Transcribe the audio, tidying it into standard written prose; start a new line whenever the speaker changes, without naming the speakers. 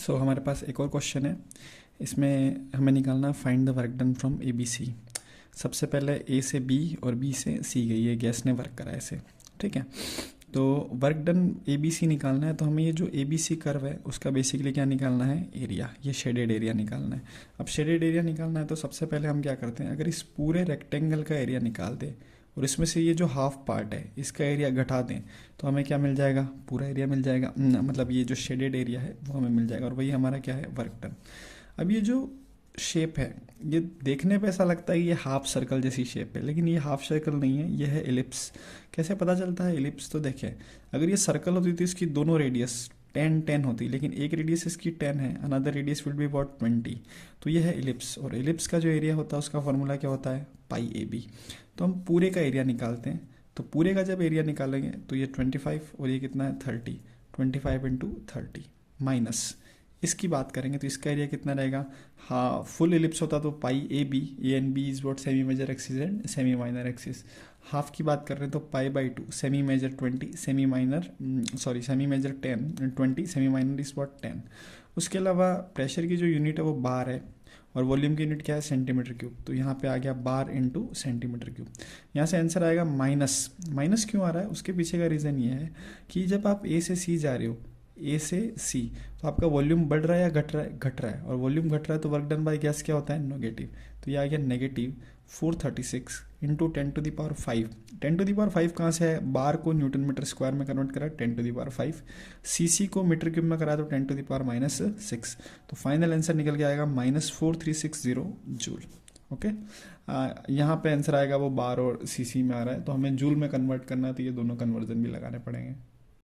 सो हमारे पास एक और क्वेश्चन है। इसमें हमें निकालना find the work done from A B C. सबसे पहले ए से बी और बी से सी गई है, गैस ने वर्क करा ऐसे, ठीक है। तो work done A B C निकालना है, तो हमें ये जो ए बी सी कर्व है उसका बेसिकली क्या निकालना है, एरिया, ये शेडेड एरिया निकालना है। अब शेडेड एरिया निकालना है तो सबसे पहले हम क्या करते हैं, अगर इस पूरे रेक्टेंगल का एरिया निकाल दें और इसमें से ये जो हाफ पार्ट है इसका एरिया घटा दें तो हमें क्या मिल जाएगा, पूरा एरिया मिल जाएगा, मतलब ये जो शेडेड एरिया है वो हमें मिल जाएगा, और वही हमारा क्या है, वर्क डन। अब ये जो शेप है ये देखने पे ऐसा लगता है कि ये हाफ सर्कल जैसी शेप है, लेकिन ये हाफ सर्कल नहीं है, ये है एलिप्स। कैसे पता चलता है एलिप्स, तो देखें अगर ये सर्कल होती तो इसकी दोनों रेडियस 10 होती, लेकिन एक रेडियस इसकी 10 है, another radius will be about 20, तो ये है एलिप्स। और एलिप्स का जो एरिया होता है उसका फॉर्मूला क्या होता है, पाई ए बी। तो हम पूरे का एरिया निकालते हैं, तो पूरे का जब एरिया निकालेंगे तो ये 25 और ये कितना है 30, 25 इंटू 30 माइनस इसकी बात करेंगे तो इसका एरिया कितना रहेगा, हाँ फुल एलिप्स होता तो pi A and B is what semi major axis and semi minor axis. Half की बात कर रहे हैं तो pi by 2, semi major 20, semi major 10, 20, semi minor is what 10। उसके अलावा प्रेशर की जो यूनिट है वो बार है और वॉल्यूम की यूनिट क्या है, सेंटीमीटर क्यूब। तो यहाँ पे आ गया बार इंटू सेंटीमीटर क्यूब। यहाँ से आंसर आएगा माइनस। माइनस क्यों आ रहा है, उसके पीछे का रीज़न ये है कि जब आप ए से सी जा रहे हो, ए से सी, तो आपका वॉल्यूम बढ़ रहा है या घट रहा है, घट रहा है, और वॉल्यूम घट रहा है तो वर्क डन बाय गैस क्या होता है, नेगेटिव। तो ये आ गया नेगेटिव 436 इंटू 10⁵। 10⁵ कहाँ से है, बार को न्यूटन मीटर स्क्वायर में कन्वर्ट करा 10⁵, सी को मीटर क्यूब में करा तो 10⁻⁻6। तो फाइनल आंसर निकल के आएगा -4360 जूल। ओके, यहाँ पे आंसर आएगा वो बार और सी में आ रहा है, तो हमें जूल में कन्वर्ट करना है, तो ये दोनों कन्वर्जन भी लगाने पड़ेंगे।